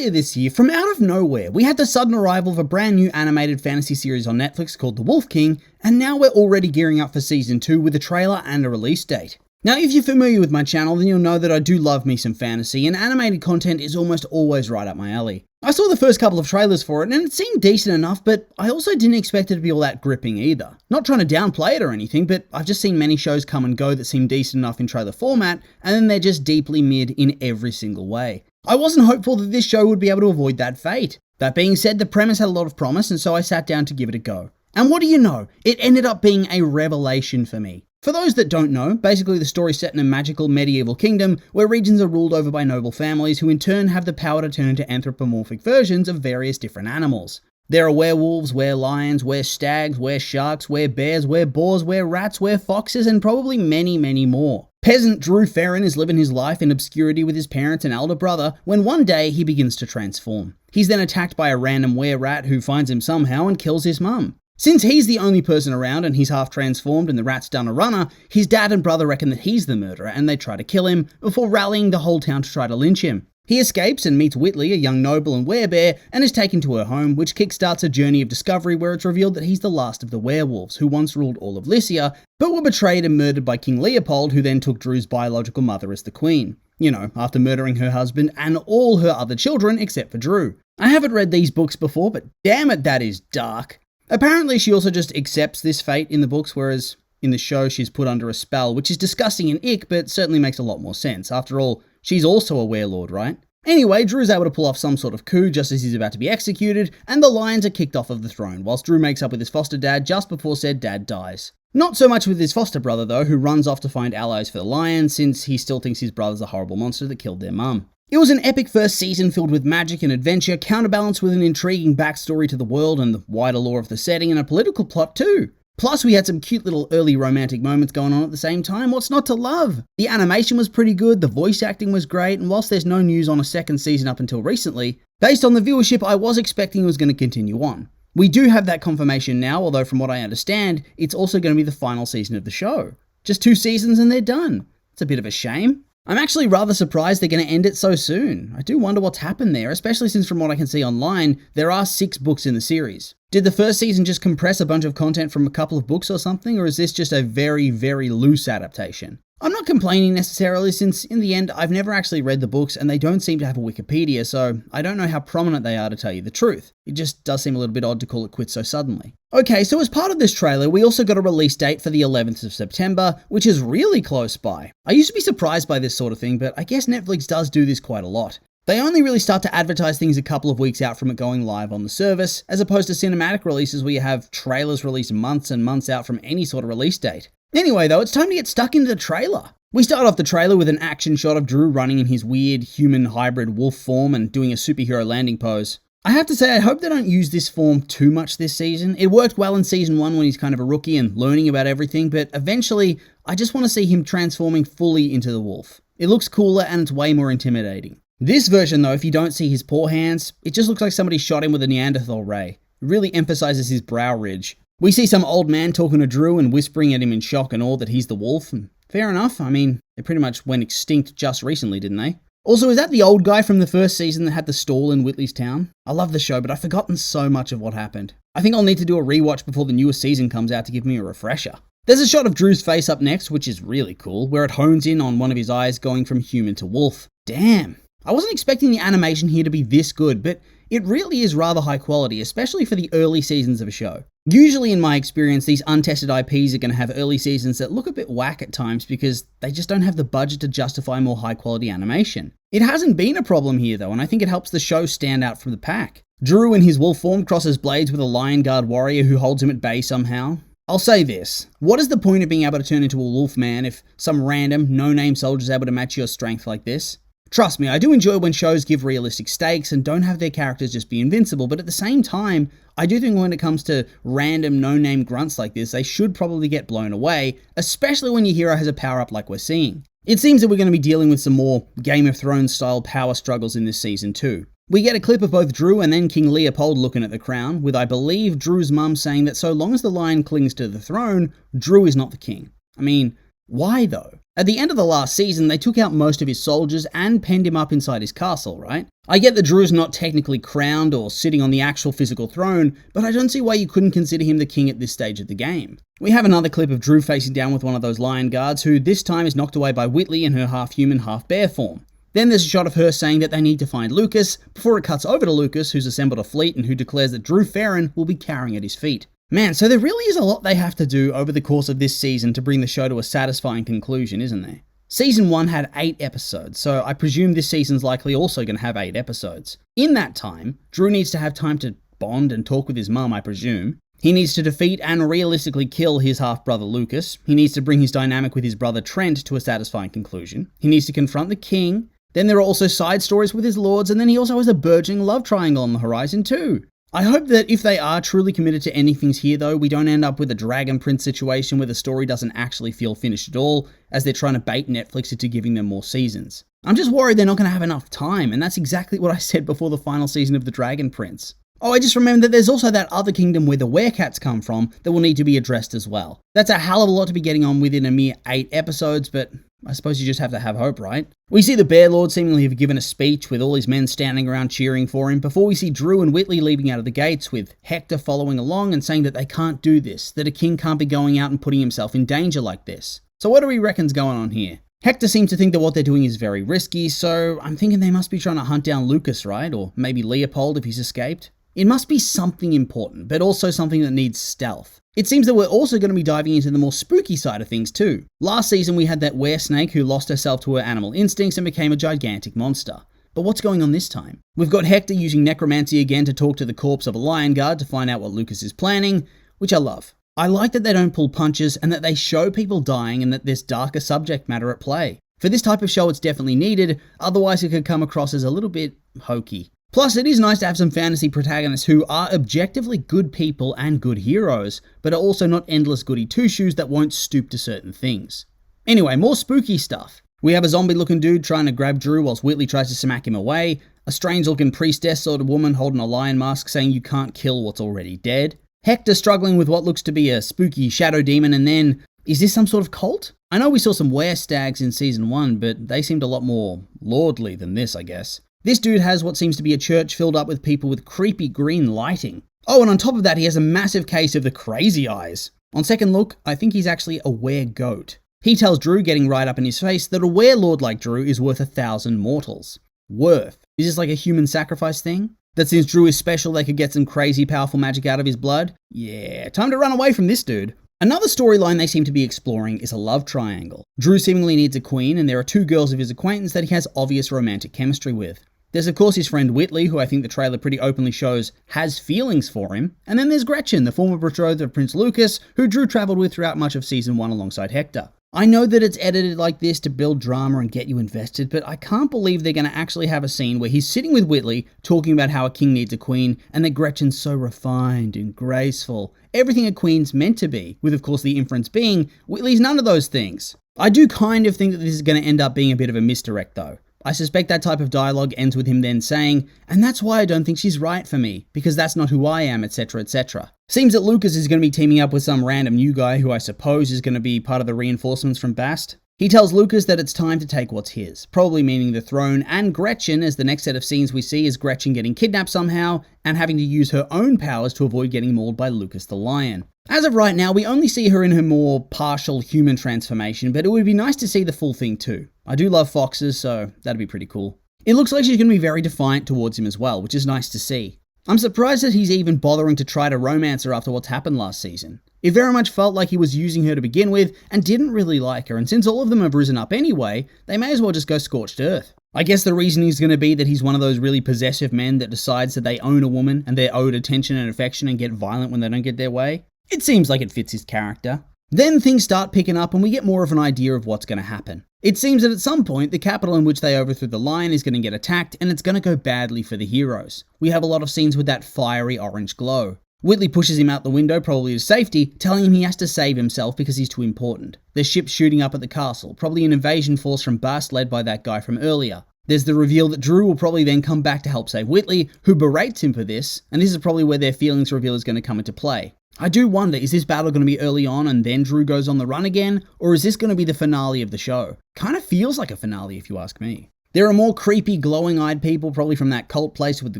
Earlier this year, from out of nowhere, we had the sudden arrival of a brand new animated fantasy series on Netflix called The Wolf King, and now we're already gearing up for season 2 with a trailer and a release date. Now, if you're familiar with my channel, then you'll know that I do love me some fantasy, and animated content is almost always right up my alley. I saw the first couple of trailers for it, and it seemed decent enough, but I also didn't expect it to be all that gripping either. Not trying to downplay it or anything, but I've just seen many shows come and go that seem decent enough in trailer format, and then they're just deeply mid in every single way. I wasn't hopeful that this show would be able to avoid that fate. That being said, the premise had a lot of promise, and so I sat down to give it a go. And what do you know? It ended up being a revelation for me. For those that don't know, basically the story's set in a magical medieval kingdom where regions are ruled over by noble families who in turn have the power to turn into anthropomorphic versions of various different animals. There are werewolves, were-lions, were-stags, were-sharks, were-bears, were-boars, were-rats, were-foxes, and probably many, many more. Peasant Drew Ferrin is living his life in obscurity with his parents and elder brother when one day he begins to transform. He's then attacked by a random were-rat who finds him somehow and kills his mum. Since he's the only person around and he's half transformed and the rat's done a runner, his dad and brother reckon that he's the murderer and they try to kill him before rallying the whole town to try to lynch him. He escapes and meets Whitley, a young noble and werebear, and is taken to her home, which kickstarts a journey of discovery where it's revealed that he's the last of the werewolves who once ruled all of Lycia, but were betrayed and murdered by King Leopold, who then took Drew's biological mother as the queen. You know, after murdering her husband and all her other children except for Drew. I haven't read these books before, but damn it, that is dark. Apparently, she also just accepts this fate in the books, whereas in the show she's put under a spell, which is disgusting and ick, but certainly makes a lot more sense. After all, she's also a werelord, right? Anyway, Drew's able to pull off some sort of coup just as he's about to be executed, and the lions are kicked off of the throne, whilst Drew makes up with his foster dad just before said dad dies. Not so much with his foster brother though, who runs off to find allies for the lions, since he still thinks his brother's a horrible monster that killed their mum. It was an epic first season filled with magic and adventure, counterbalanced with an intriguing backstory to the world and the wider lore of the setting, and a political plot too. Plus, we had some cute little early romantic moments going on at the same time. What's not to love? The animation was pretty good, the voice acting was great, and whilst there's no news on a second season up until recently, based on the viewership, I was expecting it was going to continue on. We do have that confirmation now, although from what I understand, it's also going to be the final season of the show. Just 2 seasons and they're done. It's a bit of a shame. I'm actually rather surprised they're going to end it so soon. I do wonder what's happened there, especially since from what I can see online, there are 6 books in the series. Did the first season just compress a bunch of content from a couple of books or something, or is this just a very, very loose adaptation? I'm not complaining necessarily, since in the end, I've never actually read the books and they don't seem to have a Wikipedia, so I don't know how prominent they are to tell you the truth. It just does seem a little bit odd to call it quits so suddenly. Okay, so as part of this trailer, we also got a release date for the 11th of September, which is really close by. I used to be surprised by this sort of thing, but I guess Netflix does do this quite a lot. They only really start to advertise things a couple of weeks out from it going live on the service, as opposed to cinematic releases where you have trailers released months and months out from any sort of release date. Anyway though, it's time to get stuck into the trailer. We start off the trailer with an action shot of Drew running in his weird human hybrid wolf form and doing a superhero landing pose. I have to say, I hope they don't use this form too much this season. It worked well in season 1 when he's kind of a rookie and learning about everything, but eventually, I just want to see him transforming fully into the wolf. It looks cooler and it's way more intimidating. This version though, if you don't see his paw hands, it just looks like somebody shot him with a Neanderthal ray. It really emphasizes his brow ridge. We see some old man talking to Drew and whispering at him in shock and awe that he's the wolf, and fair enough, I mean, they pretty much went extinct just recently, didn't they? Also, is that the old guy from the first season that had the stall in Whitley's town? I love the show, but I've forgotten so much of what happened. I think I'll need to do a rewatch before the newest season comes out to give me a refresher. There's a shot of Drew's face up next, which is really cool, where it hones in on one of his eyes going from human to wolf. Damn. I wasn't expecting the animation here to be this good, but it really is rather high quality, especially for the early seasons of a show. Usually in my experience, these untested IPs are going to have early seasons that look a bit whack at times because they just don't have the budget to justify more high quality animation. It hasn't been a problem here though, and I think it helps the show stand out from the pack. Drew in his wolf form crosses blades with a lion guard warrior who holds him at bay somehow. I'll say this, what is the point of being able to turn into a wolf man if some random, no-name soldier is able to match your strength like this? Trust me, I do enjoy when shows give realistic stakes and don't have their characters just be invincible, but at the same time, I do think when it comes to random no-name grunts like this, they should probably get blown away, especially when your hero has a power-up like we're seeing. It seems that we're going to be dealing with some more Game of Thrones style power struggles in this season too. We get a clip of both Drew and then King Leopold looking at the crown, with I believe Drew's mum saying that so long as the lion clings to the throne, Drew is not the king. I mean, why though? At the end of the last season, they took out most of his soldiers and penned him up inside his castle, right? I get that Drew's not technically crowned or sitting on the actual physical throne, but I don't see why you couldn't consider him the king at this stage of the game. We have another clip of Drew facing down with one of those lion guards, who this time is knocked away by Whitley in her half-human, half-bear form. Then there's a shot of her saying that they need to find Lucas, before it cuts over to Lucas, who's assembled a fleet and who declares that Drew Farron will be cowering at his feet. Man, so there really is a lot they have to do over the course of this season to bring the show to a satisfying conclusion, isn't there? Season 1 had 8 episodes, so I presume this season's likely also going to have 8 episodes. In that time, Drew needs to have time to bond and talk with his mum, I presume. He needs to defeat and realistically kill his half-brother Lucas. He needs to bring his dynamic with his brother Trent to a satisfying conclusion. He needs to confront the king. Then there are also side stories with his lords, and then he also has a burgeoning love triangle on the horizon too. I hope that if they are truly committed to ending things here though, we don't end up with a Dragon Prince situation where the story doesn't actually feel finished at all, as they're trying to bait Netflix into giving them more seasons. I'm just worried they're not going to have enough time, and that's exactly what I said before the final season of The Dragon Prince. Oh, I just remembered that there's also that other kingdom where the werecats come from that will need to be addressed as well. That's a hell of a lot to be getting on within a mere 8 episodes, but I suppose you just have to have hope, right? We see the Bear Lord seemingly have given a speech with all his men standing around cheering for him before we see Drew and Whitley leaving out of the gates, with Hector following along and saying that they can't do this, that a king can't be going out and putting himself in danger like this. So what do we reckon's going on here? Hector seems to think that what they're doing is very risky, so I'm thinking they must be trying to hunt down Lucas, right? Or maybe Leopold if he's escaped. It must be something important, but also something that needs stealth. It seems that we're also going to be diving into the more spooky side of things too. Last season we had that were-snake who lost herself to her animal instincts and became a gigantic monster. But what's going on this time? We've got Hector using necromancy again to talk to the corpse of a lion guard to find out what Lucas is planning, which I love. I like that they don't pull punches and that they show people dying and that there's darker subject matter at play. For this type of show it's definitely needed, otherwise it could come across as a little bit hokey. Plus, it is nice to have some fantasy protagonists who are objectively good people and good heroes, but are also not endless goody two-shoes that won't stoop to certain things. Anyway, more spooky stuff. We have a zombie-looking dude trying to grab Drew whilst Whitley tries to smack him away, a strange-looking priestess sort of woman holding a lion mask saying you can't kill what's already dead, Hector struggling with what looks to be a spooky shadow demon, and then, is this some sort of cult? I know we saw some were-stags in Season 1, but they seemed a lot more lordly than this, I guess. This dude has what seems to be a church filled up with people with creepy green lighting. Oh, and on top of that, he has a massive case of the crazy eyes. On second look, I think he's actually a were-goat. He tells Drew, getting right up in his face, that a were-lord like Drew is worth 1,000 mortals. Worth. Is this like a human sacrifice thing? That since Drew is special, they could get some crazy powerful magic out of his blood? Yeah, time to run away from this dude. Another storyline they seem to be exploring is a love triangle. Drew seemingly needs a queen, and there are 2 girls of his acquaintance that he has obvious romantic chemistry with. There's of course his friend Whitley, who I think the trailer pretty openly shows has feelings for him. And then there's Gretchen, the former betrothed of Prince Lucas, who Drew travelled with throughout much of Season 1 alongside Hector. I know that it's edited like this to build drama and get you invested, but I can't believe they're going to actually have a scene where he's sitting with Whitley, talking about how a king needs a queen, and that Gretchen's so refined and graceful. Everything a queen's meant to be, with of course the inference being, Whitley's none of those things. I do kind of think that this is going to end up being a bit of a misdirect though. I suspect that type of dialogue ends with him then saying, and that's why I don't think she's right for me, because that's not who I am, etc, etc. Seems that Lucas is going to be teaming up with some random new guy who I suppose is going to be part of the reinforcements from Bast. He tells Lucas that it's time to take what's his, probably meaning the throne and Gretchen, as the next set of scenes we see is Gretchen getting kidnapped somehow and having to use her own powers to avoid getting mauled by Lucas the Lion. As of right now, we only see her in her more partial human transformation, but it would be nice to see the full thing too. I do love foxes, so that'd be pretty cool. It looks like she's going to be very defiant towards him as well, which is nice to see. I'm surprised that he's even bothering to try to romance her after what's happened last season. It very much felt like he was using her to begin with and didn't really like her, and since all of them have risen up anyway, they may as well just go scorched earth. I guess the reason is going to be that he's one of those really possessive men that decides that they own a woman and they're owed attention and affection and get violent when they don't get their way. It seems like it fits his character. Then things start picking up and we get more of an idea of what's going to happen. It seems that at some point, the capital in which they overthrew the lion is going to get attacked and it's going to go badly for the heroes. We have a lot of scenes with that fiery orange glow. Whitley pushes him out the window, probably to safety, telling him he has to save himself because he's too important. There's ships shooting up at the castle, probably an invasion force from Bast led by that guy from earlier. There's the reveal that Drew will probably then come back to help save Whitley, who berates him for this, and this is probably where their feelings reveal is going to come into play. I do wonder, is this battle going to be early on and then Drew goes on the run again, or is this going to be the finale of the show? Kind of feels like a finale if you ask me. There are more creepy, glowing-eyed people, probably from that cult place with the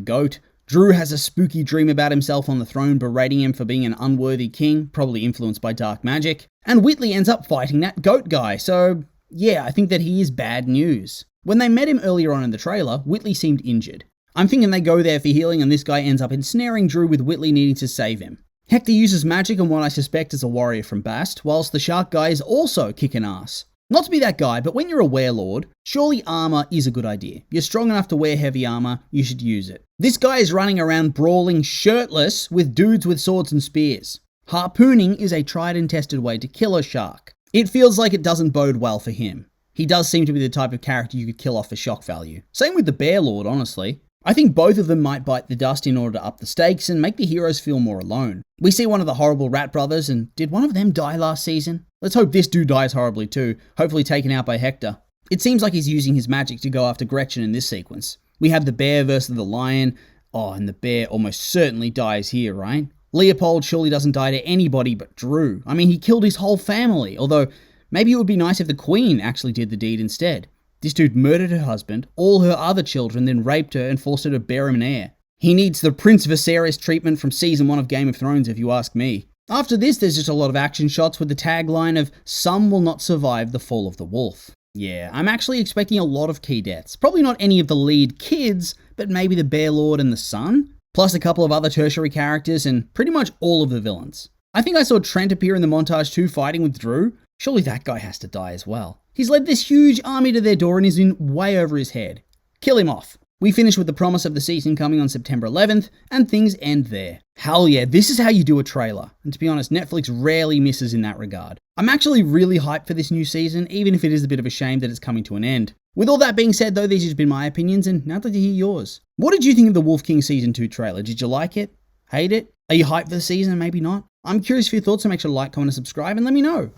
goat. Drew has a spooky dream about himself on the throne, berating him for being an unworthy king, probably influenced by dark magic. And Whitley ends up fighting that goat guy, so yeah, I think that he is bad news. When they met him earlier on in the trailer, Whitley seemed injured. I'm thinking they go there for healing and this guy ends up ensnaring Drew with Whitley needing to save him. Hector uses magic on what I suspect is a warrior from Bast, whilst the shark guy is also kicking ass. Not to be that guy, but when you're a warlord, surely armor is a good idea. You're strong enough to wear heavy armor, you should use it. This guy is running around brawling shirtless with dudes with swords and spears. Harpooning is a tried and tested way to kill a shark. It feels like it doesn't bode well for him. He does seem to be the type of character you could kill off for shock value. Same with the Bear Lord, honestly. I think both of them might bite the dust in order to up the stakes and make the heroes feel more alone. We see one of the horrible rat brothers, and did one of them die last season? Let's hope this dude dies horribly too, hopefully taken out by Hector. It seems like he's using his magic to go after Gretchen in this sequence. We have the bear versus the lion. Oh, and the bear almost certainly dies here, right? Leopold surely doesn't die to anybody but Drew. I mean, he killed his whole family, although maybe it would be nice if the queen actually did the deed instead. This dude murdered her husband, all her other children, then raped her and forced her to bear him an heir. He needs the Prince Viserys treatment from season 1 of Game of Thrones, if you ask me. After this, there's just a lot of action shots with the tagline of, "Some will not survive the fall of the wolf." Yeah, I'm actually expecting a lot of key deaths. Probably not any of the lead kids, but maybe the Bear Lord and the son, plus a couple of other tertiary characters, and pretty much all of the villains. I think I saw Trent appear in the montage too, fighting with Drew. Surely that guy has to die as well. He's led this huge army to their door and is in way over his head. Kill him off. We finish with the promise of the season coming on September 11th, and things end there. Hell yeah, this is how you do a trailer. And to be honest, Netflix rarely misses in that regard. I'm actually really hyped for this new season, even if it is a bit of a shame that it's coming to an end. With all that being said though, these have been my opinions, and now I'd like to hear yours. What did you think of the Wolf King Season 2 trailer? Did you like it? Hate it? Are you hyped for the season? Maybe not? I'm curious for your thoughts, so make sure to like, comment, and subscribe, and let me know.